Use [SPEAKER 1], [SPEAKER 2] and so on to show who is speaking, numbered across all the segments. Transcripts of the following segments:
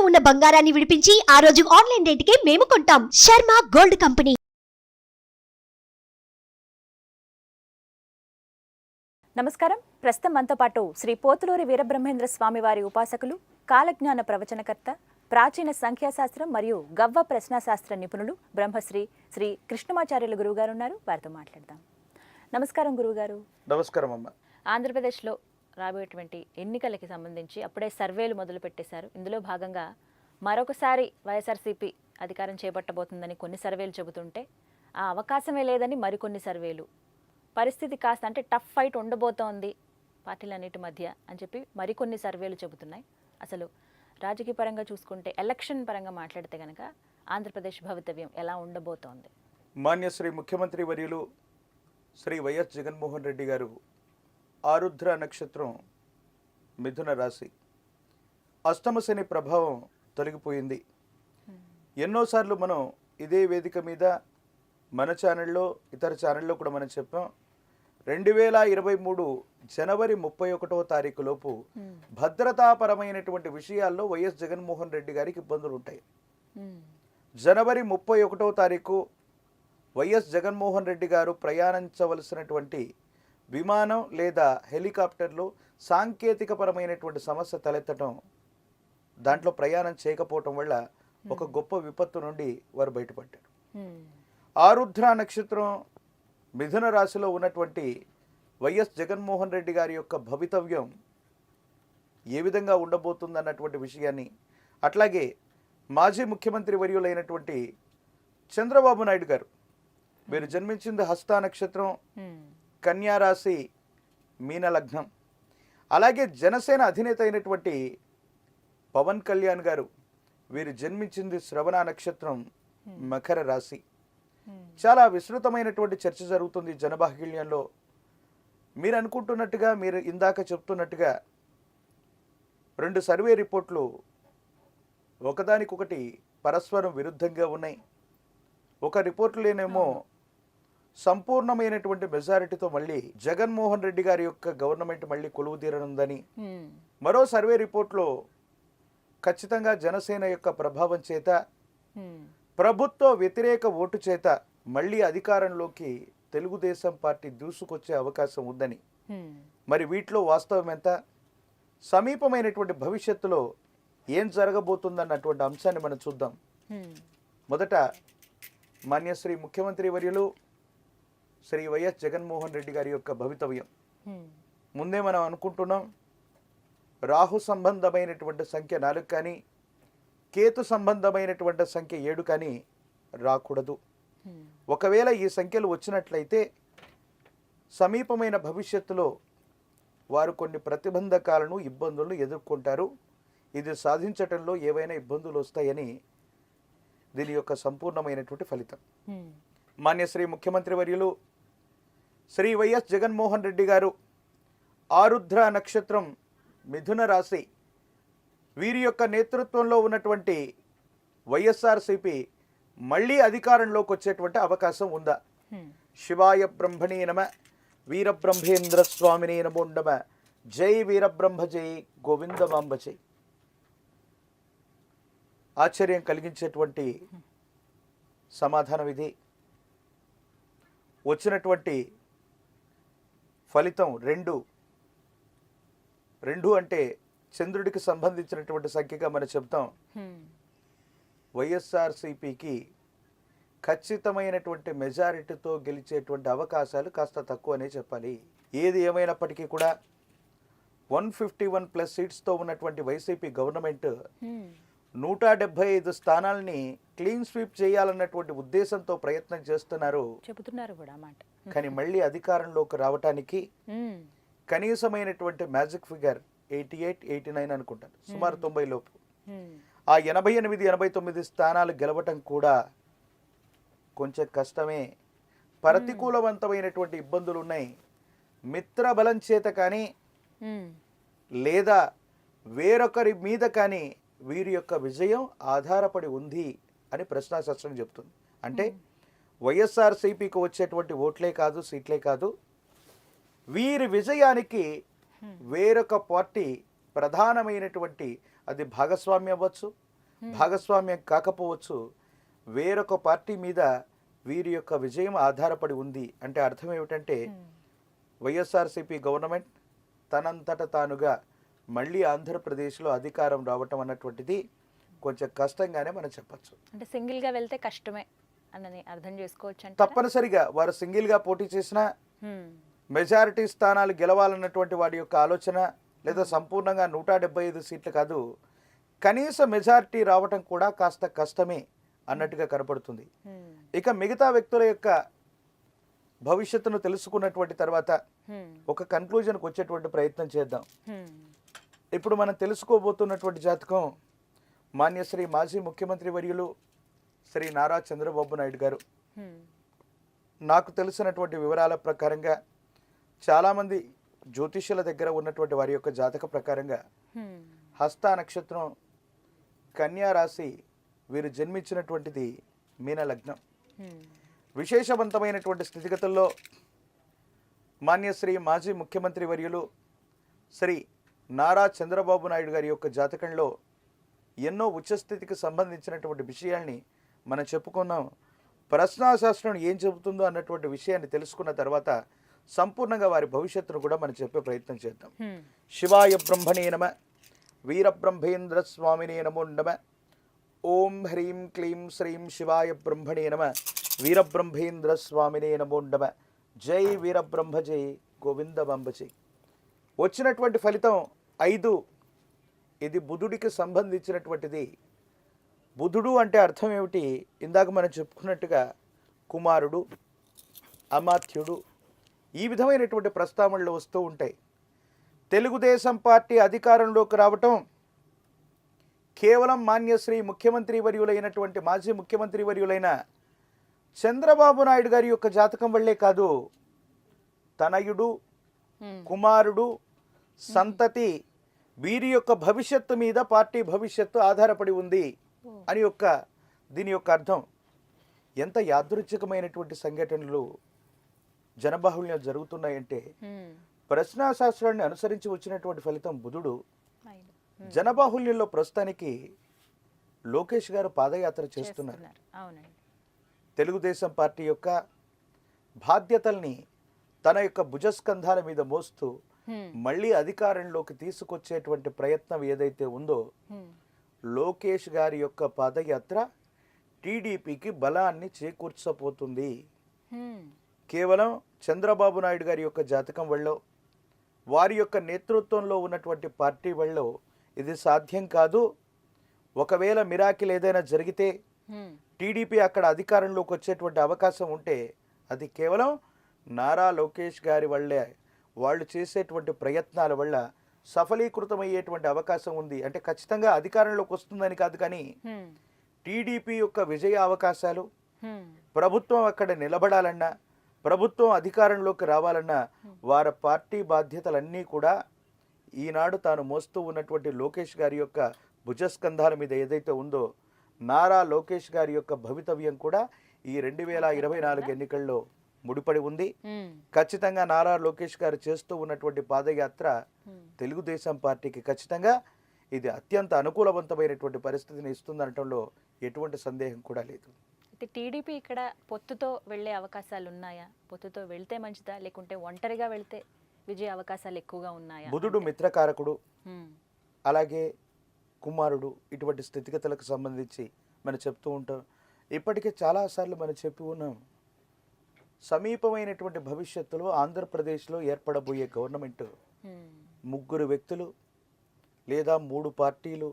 [SPEAKER 1] ఉన్న బంగారాన్ని విడిపించి ఆ రోజు ఆన్లైన్ రేటుకే మేము కొంటాం. Sharma gold company.
[SPEAKER 2] నమస్కారం. ప్రస్తుతం మనతో పాటు శ్రీ పోతులూరి వీరబ్రహ్మేంద్ర స్వామి వారి ఉపాసకులు, కాలజ్ఞాన ప్రవచనకర్త, ప్రాచీన సంఖ్యాశాస్త్రం మరియు గవ్వ ప్రశ్నాశాస్త్ర నిపుణులు బ్రహ్మశ్రీ శ్రీ కృష్ణమాచార్యులు గురువుగారు ఉన్నారు. వారితో మాట్లాడదాం. నమస్కారం గురువుగారు.
[SPEAKER 3] నమస్కారం అమ్మ.
[SPEAKER 2] ఆంధ్రప్రదేశ్లో రాబోయేటువంటి ఎన్నికలకి సంబంధించి అప్పుడే సర్వేలు మొదలు పెట్టేశారు. ఇందులో భాగంగా మరొకసారి వైఎస్ఆర్సీపీ అధికారం చేపట్టబోతుందని కొన్ని సర్వేలు చెబుతుంటే ఆ అవకాశమే లేదని మరికొన్ని సర్వేలు, పరిస్థితి కాస్త అంటే టఫ్ ఫైట్ ఉండబోతోంది పార్టీలన్నిటి మధ్య అని చెప్పి మరికొన్ని సర్వేలు చెబుతున్నాయి. అసలు రాజకీయ పరంగా చూసుకుంటే, ఎలక్షన్ పరంగా మాట్లాడితే కనుక ఆంధ్రప్రదేశ్ భవితవ్యం ఎలా ఉండబోతోంది?
[SPEAKER 3] మాన్య శ్రీ ముఖ్యమంత్రి వర్యులు శ్రీ వైఎస్ జగన్మోహన్ రెడ్డి గారు ఆరుద్ర నక్షత్రం, మిథున రాశి, అష్టమ శని ప్రభావం తొలగిపోయింది. ఎన్నోసార్లు మనం ఇదే వేదిక మీద మన ఛానల్లో, ఇతర ఛానల్లో కూడా మనం చెప్పాం, 2023 జనవరి 31వ తారీఖు లోపు భద్రతాపరమైనటువంటి విషయాల్లో వైఎస్ జగన్మోహన్ రెడ్డి గారికి ఇబ్బందులు ఉంటాయి. జనవరి 31వ తారీఖు వైఎస్ జగన్మోహన్ రెడ్డి గారు ప్రయాణించవలసినటువంటి విమానం లేదా హెలికాప్టర్లో సాంకేతికపరమైనటువంటి సమస్య తలెత్తడం, దాంట్లో ప్రయాణం చేయకపోవటం వల్ల ఒక గొప్ప విపత్తు నుండి వారు బయటపడ్డారు. ఆరుద్ర నక్షత్రం, మిథున రాశిలో ఉన్నటువంటి వైఎస్ జగన్మోహన్ రెడ్డి గారి యొక్క భవితవ్యం ఏ విధంగా ఉండబోతుందన్నటువంటి విషయాన్ని, అట్లాగే మాజీ ముఖ్యమంత్రి వర్యులైనటువంటి చంద్రబాబు నాయుడు గారు, వీరు జన్మించింది హస్త నక్షత్రం, కన్యా రాశి, మీన లగ్నం. అలాగే జనసేన అధినేత అయినటువంటి పవన్ కళ్యాణ్ గారు, వీరు జన్మించింది శ్రవణ నక్షత్రం, మకర రాశి. చాలా విస్తృతమైనటువంటి చర్చ జరుగుతుంది జనబాహుళ్యంలో. మీరు అనుకుంటున్నట్టుగా, మీరు ఇందాక చెప్తున్నట్టుగా 2 సర్వే రిపోర్ట్లు ఒకదానికొకటి పరస్పరం విరుద్ధంగా ఉన్నాయి. ఒక రిపోర్టులేనేమో సంపూర్ణమైనటువంటి మెజారిటీతో మళ్ళీ జగన్మోహన్ రెడ్డి గారి యొక్క గవర్నమెంట్ మళ్ళీ కొలువు తీరనుందని, మరో సర్వే రిపోర్ట్లో ఖచ్చితంగా జనసేన యొక్క ప్రభావం చేత, ప్రభుత్వ వ్యతిరేక ఓటు చేత మళ్ళీ అధికారంలోకి తెలుగుదేశం పార్టీ దూసుకొచ్చే అవకాశం ఉందని. మరి వీటిలో వాస్తవం ఎంత, సమీపమైనటువంటి భవిష్యత్తులో ఏం జరగబోతుందన్నటువంటి అంశాన్ని మనం చూద్దాం. మొదట మాన్యశ్రీ ముఖ్యమంత్రి వర్యులు శ్రీ వైఎస్ జగన్మోహన్ రెడ్డి గారి యొక్క భవితవ్యం. ముందే మనం అనుకుంటున్నాం, రాహు సంబంధమైనటువంటి సంఖ్య 4 కానీ, కేతు సంబంధమైనటువంటి సంఖ్య 7 కానీ రాకూడదు. ఒకవేళ ఈ సంఖ్యలు వచ్చినట్లయితే సమీపమైన భవిష్యత్తులో వారు కొన్ని ప్రతిబంధకాలను, ఇబ్బందులను ఎదుర్కొంటారు. ఇది సాధించటంలో ఏవైనా ఇబ్బందులు వస్తాయని దీని యొక్క సంపూర్ణమైనటువంటి ఫలితం. మాన్యశ్రీ ముఖ్యమంత్రి వర్యులు శ్రీ వైఎస్ జగన్మోహన్ రెడ్డి గారు ఆరుద్ర నక్షత్రం, మిథున రాశి, వీరి యొక్క నేతృత్వంలో ఉన్నటువంటి వైఎస్ఆర్సీపీ మళ్ళీ అధికారంలోకి వచ్చేటువంటి అవకాశం ఉందా? శివాయ బ్రహ్మణే నమ, వీరబ్రహ్మేంద్ర స్వామినే నమో నమ, జై వీరబ్రహ్మ జై, గోవిందమాంబ జై. ఆశ్చర్యం కలిగించేటువంటి సమాధానం ఇది. వచ్చినటువంటి ఫలితం 2 అంటే చంద్రుడికి సంబంధించినటువంటి సంఖ్యగా మనం చెప్తాం. వైఎస్ఆర్సీపీకి ఖచ్చితమైనటువంటి మెజారిటీతో గెలిచేటువంటి అవకాశాలు కాస్త తక్కువనే చెప్పాలి. ఏది ఏమైనప్పటికీ కూడా 151+ సీట్స్తో ఉన్నటువంటి వైసీపీ గవర్నమెంట్ 175 స్థానాలని క్లీన్ స్వీప్ చేయాలన్నటువంటి ఉద్దేశంతో ప్రయత్నం చేస్తున్నారు, చెబుతున్నారు కూడా మాట. కానీ మళ్ళీ అధికారంలోకి రావటానికి కనీసమైనటువంటి మ్యాజిక్ ఫిగర్ 88, 89 అనుకుంటాను, సుమారు 90 లోపు. ఆ 88, 89 స్థానాలు గెలవటం కూడా కొంచెం కష్టమే. ప్రతికూలవంతమైనటువంటి ఇబ్బందులు ఉన్నాయి. మిత్ర బలం చేత కానీ లేదా వేరొకరి మీద కానీ వీరి యొక్క విజయం ఆధారపడి ఉంది అని ప్రశ్నాశాస్త్రం చెప్తుంది. అంటే వైఎస్ఆర్సీపీకి వచ్చేటువంటి ఓట్లే కాదు, సీట్లే కాదు, వీరి విజయానికి వేరొక పార్టీ ప్రధానమైనటువంటి, అది భాగస్వామ్యం అవ్వచ్చు, భాగస్వామ్యం కాకపోవచ్చు, వేరొక పార్టీ మీద వీరి యొక్క విజయం ఆధారపడి ఉంది అంటే అర్థం ఏమిటంటే వైఎస్ఆర్సీపీ గవర్నమెంట్ తనంతట తానుగా మళ్ళీ ఆంధ్రప్రదేశ్లో అధికారం రావటం అన్నటువంటిది కొంచెం కష్టంగానే మనం చెప్పచ్చు.
[SPEAKER 2] అంటే సింగిల్గా వెళ్తే కష్టమే అని అర్థం చేసుకోవచ్చు అంటే
[SPEAKER 3] తప్పనిసరిగా వారు సింగిల్గా పోటీ చేసినా మెజారిటీ స్థానాలు గెలవాలన్నటువంటి వాడి యొక్క ఆలోచన, లేదా సంపూర్ణంగా 175 సీట్లు కాదు, కనీస మెజారిటీ రావటం కూడా కాస్త కష్టమే అన్నట్టుగా కనపడుతుంది. ఇక మిగతా వ్యక్తుల యొక్క భవిష్యత్తును తెలుసుకున్నటువంటి తర్వాత ఒక కన్క్లూజన్కి వచ్చేటువంటి ప్రయత్నం చేద్దాం. ఇప్పుడు మనం తెలుసుకోబోతున్నటువంటి జాతకం మాన్యశ్రీ మాజీ ముఖ్యమంత్రి వర్యులు శ్రీ నారా చంద్రబాబు నాయుడు గారు. నాకు తెలిసినటువంటి వివరాల ప్రకారంగా చాలామంది జ్యోతిష్యుల దగ్గర ఉన్నటువంటి వారి యొక్క జాతక ప్రకారంగా హస్త నక్షత్రం, కన్యా రాశి, వీరు జన్మించినటువంటిది మీన లగ్నం. విశేషవంతమైనటువంటి స్థితిగతుల్లో మాన్యశ్రీ మాజీ ముఖ్యమంత్రి వర్యులు శ్రీ నారా చంద్రబాబు నాయుడు గారి యొక్క జాతకంలో ఎన్నో ఉచ్చస్థితికి సంబంధించినటువంటి విషయాల్ని మనం చెప్పుకున్నాం. ప్రశ్నాశాస్త్రం ఏం చెబుతుందో అన్నటువంటి విషయాన్ని తెలుసుకున్న తర్వాత సంపూర్ణంగా వారి భవిష్యత్తును కూడా మనం చెప్పే ప్రయత్నం చేద్దాం. శివాయ బ్రహ్మణే నమ, వీరబ్రహ్మేంద్ర స్వామినే నమో నమ. ఓం హ్రీం క్లీం శ్రీం శివాయ బ్రహ్మణే నమ, వీరబ్రహ్మేంద్ర స్వామినే నమో నమ. జై వీరబ్రహ్మ జై గోవింద బంబ జై. వచ్చినటువంటి ఫలితం 5. ఇది బుధుడికి సంబంధించినటువంటిది. బుధుడు అంటే అర్థం ఏమిటి? ఇందాక మనం చెప్పుకున్నట్టుగా కుమారుడు, అమాత్యుడు, ఈ విధమైనటువంటి ప్రస్తావనలు వస్తూ ఉంటాయి. తెలుగుదేశం పార్టీ అధికారంలోకి రావటం కేవలం మాన్యశ్రీ ముఖ్యమంత్రి వర్యులైనటువంటి మాజీ ముఖ్యమంత్రి వర్యులైన చంద్రబాబు నాయుడు గారి యొక్క జాతకం వల్లే కాదు, తనయుడు, కుమారుడు, సంతతి, వీరి యొక్క భవిష్యత్తు మీద పార్టీ భవిష్యత్తు ఆధారపడి ఉంది అని దీని యొక్క అర్థం. ఎంత యాదృచ్ఛికమైనటువంటి సంఘటనలు జనబాహుళ్యం జరుగుతున్నాయంటే ప్రశ్నాశాస్త్రాన్ని అనుసరించి వచ్చినటువంటి ఫలితం బుధుడు. జనబాహుళ్యంలో ప్రస్తుతానికి లోకేష్ గారు పాదయాత్ర చేస్తున్నారు. తెలుగుదేశం పార్టీ యొక్క బాధ్యతల్ని తన యొక్క భుజస్కంధాల మీద మోస్తూ మళ్ళీ అధికారంలోకి తీసుకొచ్చేటువంటి ప్రయత్నం ఏదైతే ఉందో, లోకేష్ గారి యొక్క పాదయాత్ర టీడీపీకి బలాన్ని చేకూర్చబోతుంది. కేవలం చంద్రబాబు నాయుడు గారి యొక్క జాతకం వల్ల, వారి యొక్క నేతృత్వంలో ఉన్నటువంటి పార్టీ వల్ల ఇది సాధ్యం కాదు. ఒకవేళ మిరాకిల్ ఏదైనా జరిగితే, టీడీపీ అక్కడ అధికారంలోకి వచ్చేటువంటి అవకాశం ఉంటే, అది కేవలం నారా లోకేష్ గారి వల్లే, వాళ్ళు చేసేటువంటి ప్రయత్నాల వల్ల సఫలీకృతమయ్యేటువంటి అవకాశం ఉంది. అంటే ఖచ్చితంగా అధికారంలోకి వస్తుందని కాదు, కానీ టీడీపీ యొక్క విజయ అవకాశాలు, ప్రభుత్వం అక్కడ నిలబడాలన్నా, ప్రభుత్వం అధికారంలోకి రావాలన్నా, వారి పార్టీ బాధ్యతలన్నీ కూడా ఈనాడు తాను మోస్తూ ఉన్నటువంటి లోకేష్ గారి యొక్క భుజస్కంధాల మీద ఏదైతే ఉందో, నారా లోకేష్ గారి యొక్క భవితవ్యం కూడా ఈ 2024 ఎన్నికల్లో ముడిపడి ఉంది. ఖచ్చితంగా నారా లోకేష్ గారు చేస్తూ ఉన్నటువంటి పాదయాత్ర తెలుగుదేశం పార్టీకి ఖచ్చితంగా ఇది అత్యంత అనుకూలవంతమైనటువంటి పరిస్థితిని ఇస్తుందనటంలో ఎటువంటి సందేహం కూడా లేదు.
[SPEAKER 2] అయితే టీడీపీ ఇక్కడ పొత్తుతో వెళ్ళే అవకాశాలు ఉన్నాయా? పొత్తుతో వెళ్తే మంచిదా, లేకుంటే ఒంటరిగా వెళ్తే విజయ అవకాశాలు ఎక్కువగా ఉన్నాయా?
[SPEAKER 3] బుధుడు మిత్రకారకుడు, అలాగే కుమారుడు, ఇటువంటి స్థితిగతులకు సంబంధించి మనం చెప్తూ ఉంటాం. ఇప్పటికే చాలాసార్లు మనం చెప్పి ఉన్నాం, సమీపమైనటువంటి భవిష్యత్తులో ఆంధ్రప్రదేశ్లో ఏర్పడబోయే గవర్నమెంట్ 3 వ్యక్తులు లేదా 3 పార్టీలు,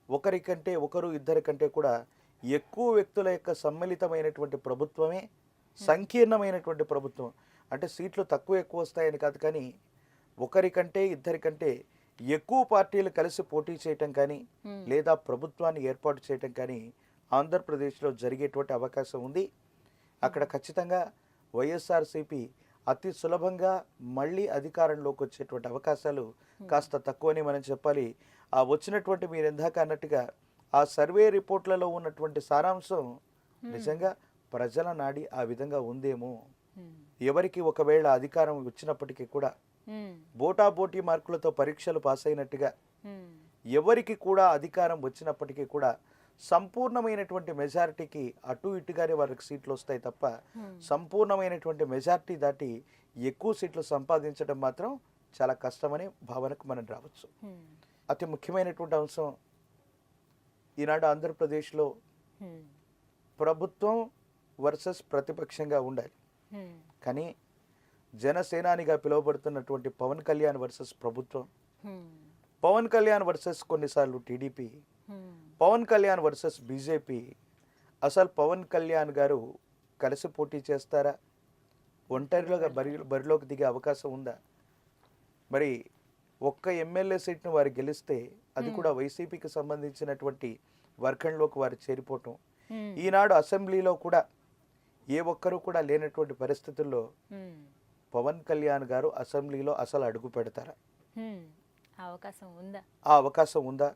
[SPEAKER 3] ఒకరికంటే ఒకరు, ఇద్దరి కంటే కూడా ఎక్కువ వ్యక్తుల యొక్క సమ్మిళితమైనటువంటి ప్రభుత్వమే సంకీర్ణమైనటువంటి ప్రభుత్వం. అంటే సీట్లు తక్కువ ఎక్కువ వస్తాయని కాదు, కానీ ఒకరికంటే ఇద్దరికంటే ఎక్కువ పార్టీలు కలిసి పోటీ చేయటం కానీ, లేదా ప్రభుత్వాన్ని ఏర్పాటు చేయటం కానీ ఆంధ్రప్రదేశ్లో జరిగేటువంటి అవకాశం ఉంది. అక్కడ ఖచ్చితంగా వైఎస్ఆర్సీపీ అతి సులభంగా మళ్ళీ అధికారంలోకి వచ్చేటువంటి అవకాశాలు కాస్త తక్కువని మనం చెప్పాలి. ఆ వచ్చినటువంటి మీరు ఇందాక అన్నట్టుగా ఆ సర్వే రిపోర్ట్లలో ఉన్నటువంటి సారాంశం నిజంగా ప్రజల నాడి ఆ విధంగా ఉందేమో. ఎవరికి ఒకవేళ అధికారం వచ్చినప్పటికీ కూడా బోటాబోటీ మార్కులతో పరీక్షలు పాస్ అయినట్టుగా ఎవరికి కూడా అధికారం వచ్చినప్పటికీ కూడా సంపూర్ణమైనటువంటి మెజారిటీకి అటు ఇటుగానే వారికి సీట్లు వస్తాయి తప్ప సంపూర్ణమైనటువంటి మెజారిటీ దాటి ఎక్కువ సీట్లు సంపాదించడం మాత్రం చాలా కష్టమనే భావనకు మనం రావచ్చు. అతి ముఖ్యమైనటువంటి అంశం ఈనాడు ఆంధ్రప్రదేశ్లో ప్రభుత్వం వర్సెస్ ప్రతిపక్షంగా ఉండాలి. కానీ జనసేనానిగా పిలువబడుతున్నటువంటి పవన్ కళ్యాణ్ వర్సెస్ ప్రభుత్వం, పవన్ కళ్యాణ్ వర్సెస్ కొన్నిసార్లు TDP, Pawan Kalyan versus BJP. అసలు పవన్ కళ్యాణ్ గారు కలిసి పోటీ చేస్తారా? ఒంటరిలోగా బరిలోకి దిగే అవకాశం ఉందా? మరి ఒక్క ఎమ్మెల్యే సీట్ను వారు గెలిస్తే అది కూడా వైసీపీకి సంబంధించినటువంటి వర్గంలోకి వారు చేరిపోవటం, ఈనాడు అసెంబ్లీలో కూడా ఏ ఒక్కరూ కూడా లేనటువంటి పరిస్థితుల్లో పవన్ కళ్యాణ్ గారు అసెంబ్లీలో అసలు అడుగు పెడతారా? ఆ అవకాశం ఉందా?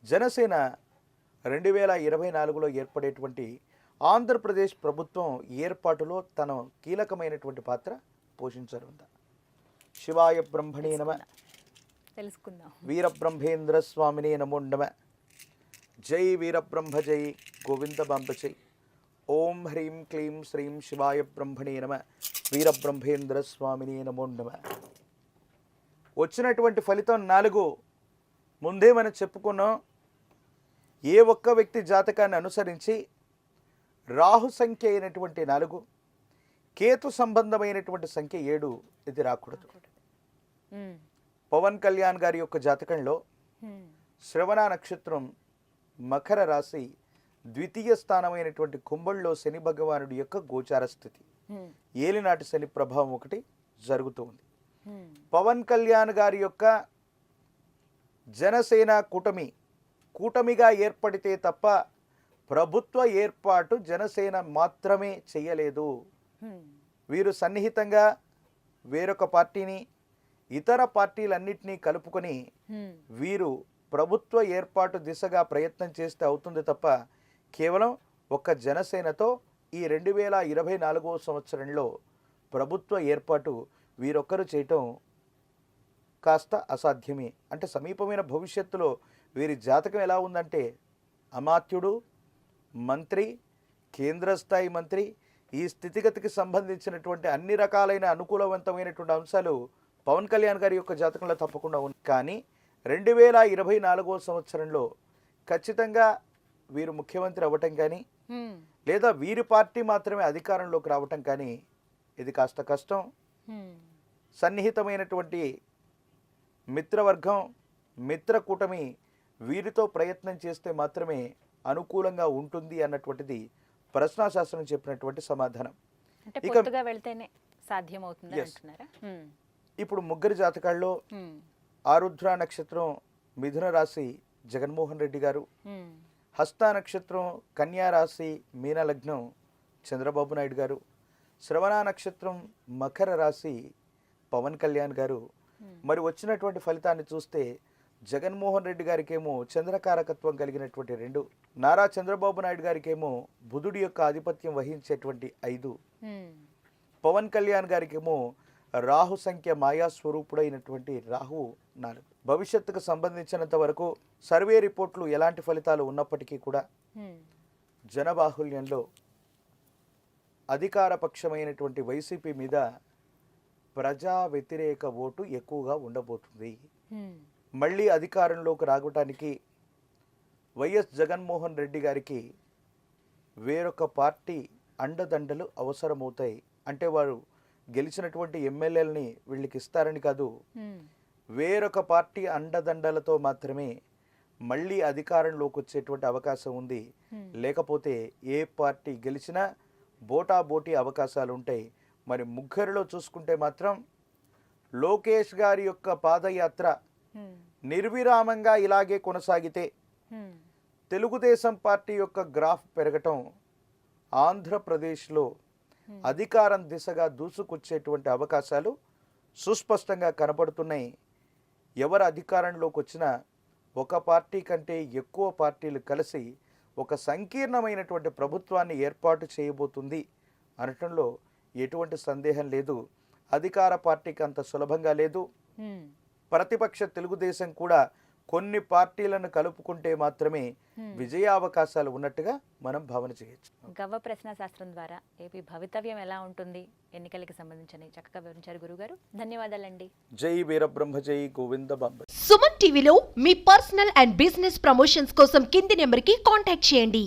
[SPEAKER 3] జనసేన 2024లో ఏర్పడేటువంటి ఆంధ్రప్రదేశ్ ప్రభుత్వం ఏర్పాటులో తన కీలకమైనటువంటి పాత్ర పోషించనుందా? శివాయ బ్రహ్మణే నమ,
[SPEAKER 2] తెలుసుకుందాం.
[SPEAKER 3] వీరబ్రహ్మేంద్ర స్వామినే నమో నమ. జై వీరబ్రహ్మ జై గోవింద బాంబ జై. ఓం హ్రీం క్లీం శ్రీం శివాయ బ్రహ్మణే నమ, వీరబ్రహ్మేంద్ర స్వామినే నమో నమ. వచ్చినటువంటి ఫలితం 4. ముందే మనం చెప్పుకున్నాం, ఏ ఒక్క వ్యక్తి జాతకాన్ని అనుసరించి రాహు సంఖ్య అయినటువంటి 4, కేతు సంబంధమైనటువంటి సంఖ్య 7 ఇది రాకూడదు. పవన్ కళ్యాణ్ గారి యొక్క జాతకంలో శ్రవణ నక్షత్రం, మకర రాశి, ద్వితీయ స్థానమైనటువంటి కుంభంలో శని భగవానుడి యొక్క గోచార స్థితి, ఏలినాటి శని ప్రభావం ఒకటి జరుగుతూ ఉంది. పవన్ కళ్యాణ్ గారి యొక్క జనసేన కూటమిగా ఏర్పడితే తప్ప ప్రభుత్వ ఏర్పాటు జనసేన మాత్రమే చేయలేదు. వీరు సన్నిహితంగా వేరొక పార్టీని, ఇతర పార్టీలన్నింటినీ కలుపుకొని వీరు ప్రభుత్వ ఏర్పాటు దిశగా ప్రయత్నం చేస్తే అవుతుంది తప్ప కేవలం ఒక్క జనసేనతో ఈ 2024వ సంవత్సరంలో ప్రభుత్వ ఏర్పాటు వీరొక్కరు చేయటం కాస్త అసాధ్యమే. అంటే సమీపమైన భవిష్యత్తులో వీరి జాతకం ఎలా ఉందంటే అమాత్యుడు, మంత్రి, కేంద్ర స్థాయి మంత్రి, ఈ స్థితిగతికి సంబంధించినటువంటి అన్ని రకాలైన అనుకూలవంతమైనటువంటి అంశాలు పవన్ కళ్యాణ్ గారి యొక్క జాతకంలో తప్పకుండా ఉంది. కానీ 2024వ సంవత్సరంలో ఖచ్చితంగా వీరు ముఖ్యమంత్రి అవ్వటం కానీ లేదా వీరి పార్టీ మాత్రమే అధికారంలోకి రావటం కానీ ఇది కాస్త కష్టం. సన్నిహితమైనటువంటి మిత్రవర్గం, మిత్ర కూటమి వీరితో ప్రయత్నం చేస్తే మాత్రమే అనుకూలంగా ఉంటుంది అన్నటువంటిది ప్రశ్నాశాస్త్రం చెప్పినటువంటి సమాధానం. ఇప్పుడు ముగ్గురు జాతకాల్లో ఆరుద్ర నక్షత్రం మిథున రాశి జగన్మోహన్ రెడ్డి గారు, హస్త నక్షత్రం కన్యా రాశి మీన లగ్నం చంద్రబాబు నాయుడు గారు, శ్రవణ నక్షత్రం మకర రాశి పవన్ కళ్యాణ్ గారు. మరి వచ్చినటువంటి ఫలితాన్ని చూస్తే జగన్మోహన్ రెడ్డి గారికేమో చంద్రకారకత్వం కలిగినటువంటి 2, నారా చంద్రబాబు నాయుడు గారికేమో బుధుడి యొక్క ఆధిపత్యం వహించేటువంటి 5, పవన్ కళ్యాణ్ గారికేమో రాహు సంఖ్య మాయా స్వరూపుడైనటువంటి రాహు 4. భవిష్యత్తుకు సంబంధించినంత వరకు సర్వే రిపోర్ట్లు ఎలాంటి ఫలితాలు ఉన్నప్పటికీ కూడా జనబాహుల్యంలో అధికార పక్షమైనటువంటి వైసీపీ మీద ప్రజా వ్యతిరేక ఓటు ఎక్కువగా ఉండబోతుంది. మళ్ళీ అధికారంలోకి రావటానికి వైఎస్ జగన్మోహన్ రెడ్డి గారికి వేరొక పార్టీ అండదండలు అవసరమవుతాయి. అంటే వారు గెలిచినటువంటి ఎమ్మెల్యేలని వీళ్ళకి ఇస్తారని కాదు, వేరొక పార్టీ అండదండలతో మాత్రమే మళ్ళీ అధికారంలోకి వచ్చేటువంటి అవకాశం ఉంది. లేకపోతే ఏ పార్టీ గెలిచినా బోటాబోటీ అవకాశాలు ఉంటాయి. మరి ముగ్గురిలో చూసుకుంటే మాత్రం లోకేష్ గారి యొక్క పాదయాత్ర నిర్విరామంగా ఇలాగే కొనసాగితే తెలుగుదేశం పార్టీ యొక్క గ్రాఫ్ పెరగటం ఆంధ్రప్రదేశ్లో అధికారం దిశగా దూసుకొచ్చేటువంటి అవకాశాలు సుస్పష్టంగా కనబడుతున్నాయి. ఎవరు అధికారంలోకి వచ్చినా ఒక పార్టీ కంటే ఎక్కువ పార్టీలు కలిసి ఒక సంకీర్ణమైనటువంటి ప్రభుత్వాన్ని ఏర్పాటు చేయబోతుంది అనటంలో ఎటువంటి సందేహం లేదు. అధికార పార్టీకి అంత సులభంగా లేదు. ప్రతిపక్ష తెలుగుదేశం కూడా కొన్ని పార్టీలను కలుపుకుంటే మాత్రమే విజయావకాశాలు ఉన్నట్టుగా మనం భావన చేయొచ్చు.
[SPEAKER 2] గవ్వ ప్రశ్న శాస్త్రం ద్వారా ఏపీ భవితవ్యం ఎలా ఉంటుంది ఎన్నికలకి సంబంధించి చక్కగా వివరించారు గురుగారు. ధన్యవాదాలండి.
[SPEAKER 3] జై వీరబ్రహ్మ, జై గోవింద బాంబ.
[SPEAKER 1] సుమన్ టీవీలో మీ పర్సనల్ అండ్ బిజినెస్ ప్రమోషన్స్ కోసం కింది నెంబర్కి కాంటాక్ట్ చేయండి.